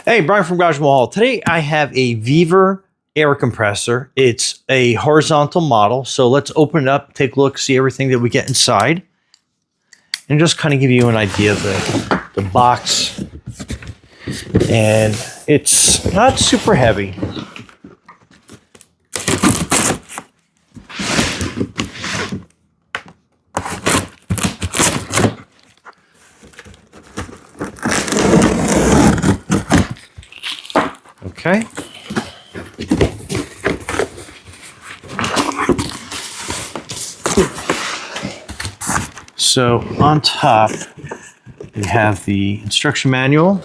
Hey, Brian from Garage Hall. Today I have a VEVOR air compressor. It's a horizontal model. So let's open it up, take a look, see everything that we get inside, and just kind of give you an idea of the box. And it's not super heavy. Okay. So on top, we have the instruction manual.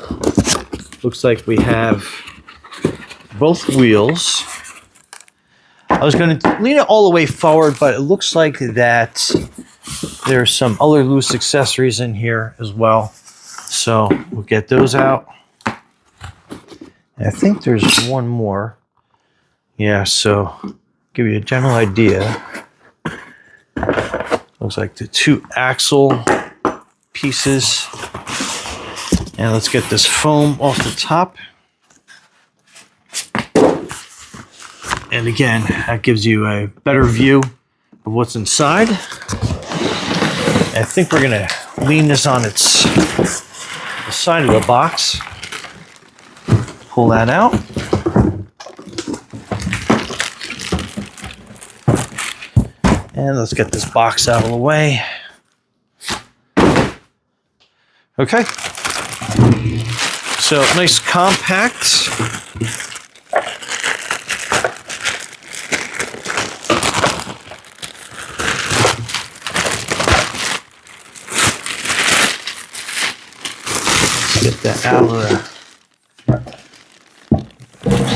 Looks like we have both wheels. I was going to lean it all the way forward, but it looks like that there's some other loose accessories in here as well. So we'll get those out. I think there's one more. Yeah, so give you a general idea. Looks like the two axle pieces. And let's get this foam off the top. And again, that gives you a better view of what's inside. I think we're gonna lean this on the side of the box. Pull that out. And let's get this box out of the way. Okay. So nice compact. Let's get that out of the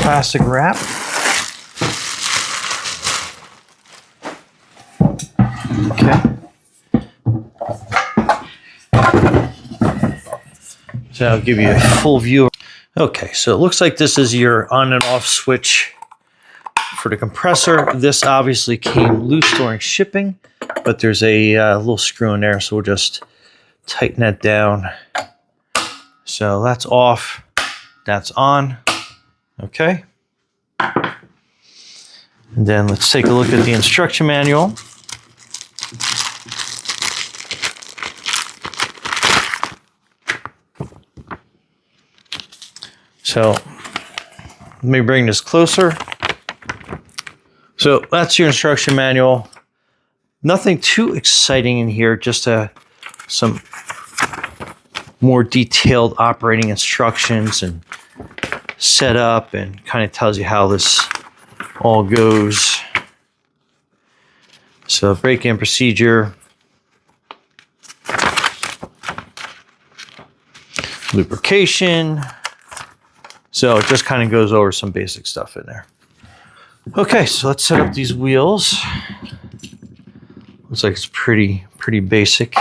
plastic wrap. Okay. So I'll give you a full view. Okay, so it looks like this is your on and off switch for the compressor. This obviously came loose during shipping, but there's a little screw in there, so we'll just tighten that down. So that's off, that's on. Okay. And then let's take a look at the instruction manual. So let me bring this closer. So that's your instruction manual. Nothing too exciting in here, just some more detailed operating instructions and setup, and kind of tells you how this all goes. So break-in procedure, lubrication. So it just kind of goes over some basic stuff in there. Okay, so let's set up these wheels. Looks like it's pretty basic.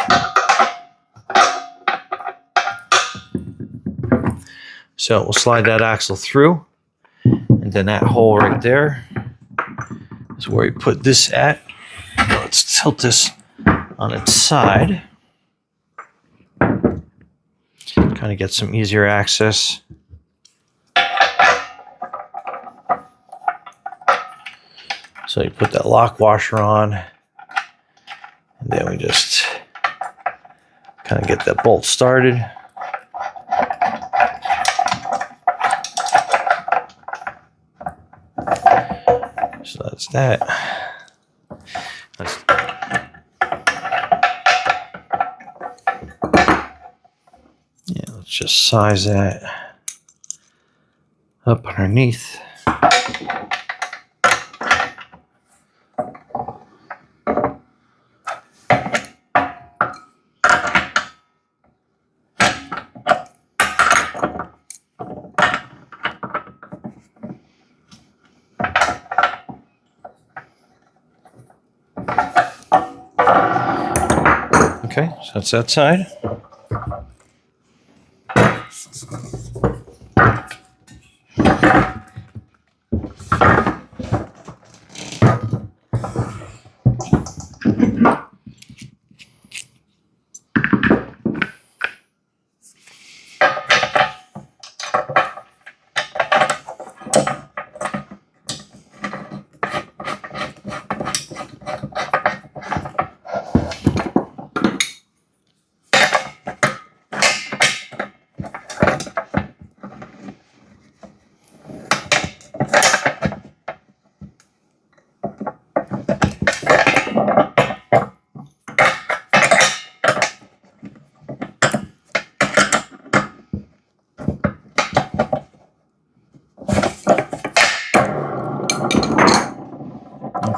So we'll slide that axle through, and then that hole right there is where we put this at. Let's tilt this on its side. Kind of get some easier access. So you put that lock washer on, and then we just kind of get that bolt started. So that's that. Let's just size that up underneath. Okay, so that's that side.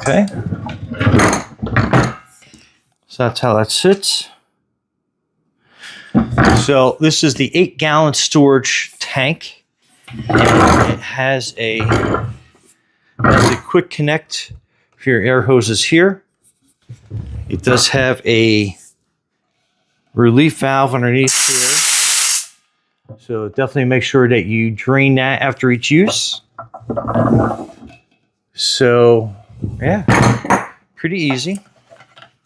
Okay. So that's how that sits. So this is the 8-gallon storage tank. And it has a quick connect for your air hoses here. It does have a relief valve underneath here. So definitely make sure that you drain that after each use. So yeah, pretty easy.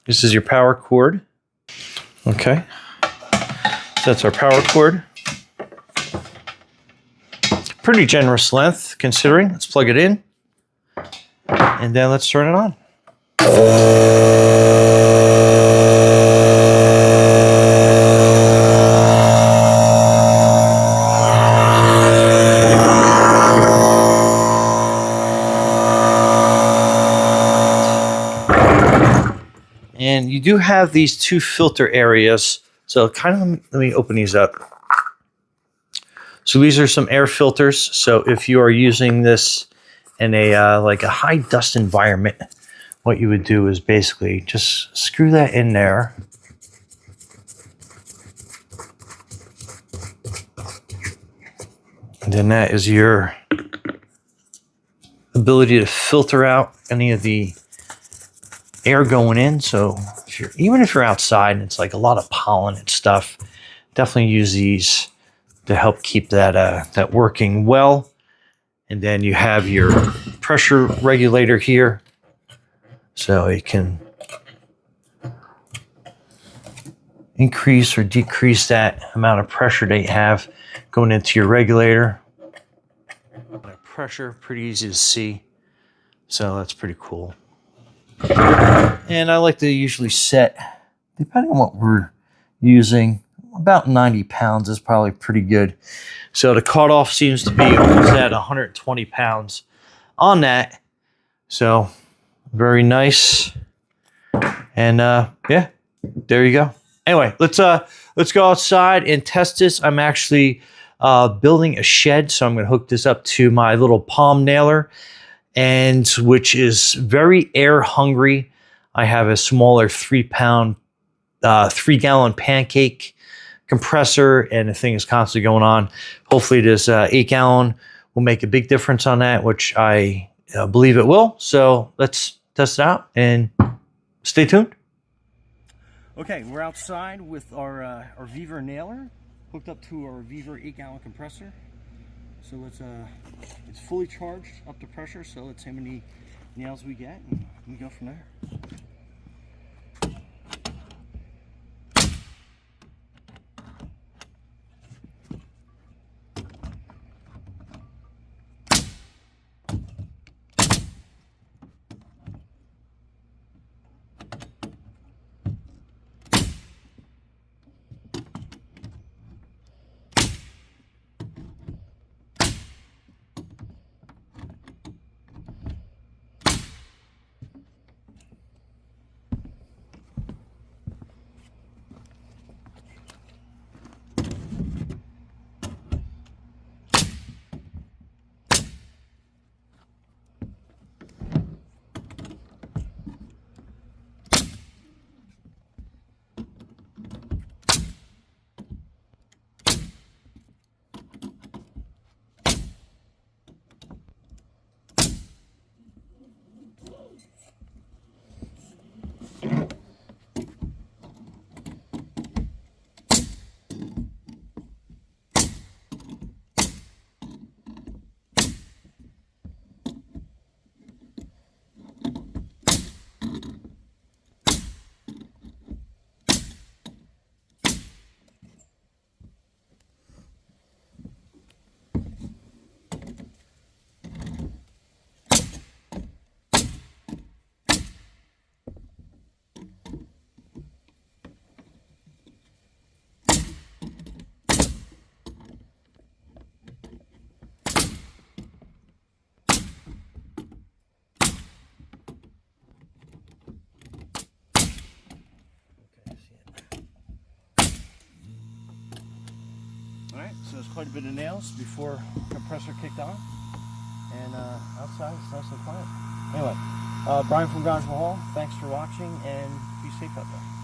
This is your power cord. Okay. So that's our power cord. Pretty generous length considering. Let's plug it in. And then let's turn it on. And you do have these 2 filter areas. So kind of, let me open these up. So these are some air filters. So if you are using this in a like a high dust environment, what you would do is basically just screw that in there. And then that is your ability to filter out any of the air going in. So even if you're outside and it's like a lot of pollen and stuff, definitely use these to help keep that working well. And then you have your pressure regulator here, so it can increase or decrease that amount of pressure that you have going into your regulator. Pressure, pretty easy to see, so that's pretty cool. And I like to usually set, depending on what we're using, about 90 pounds is probably pretty good. So the cutoff seems to be almost at 120 pounds on that. So very nice. And yeah, there you go. Anyway, let's go outside and test this. I'm actually building a shed, so I'm going to hook this up to my little palm nailer, and which is very air hungry. I have a smaller 3-pound, 3-gallon pancake compressor, and the thing is constantly going on. Hopefully this 8-gallon will make a big difference on that, which I believe it will. So let's test it out and stay tuned. Okay, we're outside with our VEVOR nailer hooked up to our VEVOR 8-gallon compressor. So it's fully charged up to pressure, so let's see how many nails we get, and we go from there. Alright, so there's quite a bit of nails before compressor kicked on, and outside it's nice and quiet. Anyway, Brian from Granville Hall, thanks for watching, and be safe out there.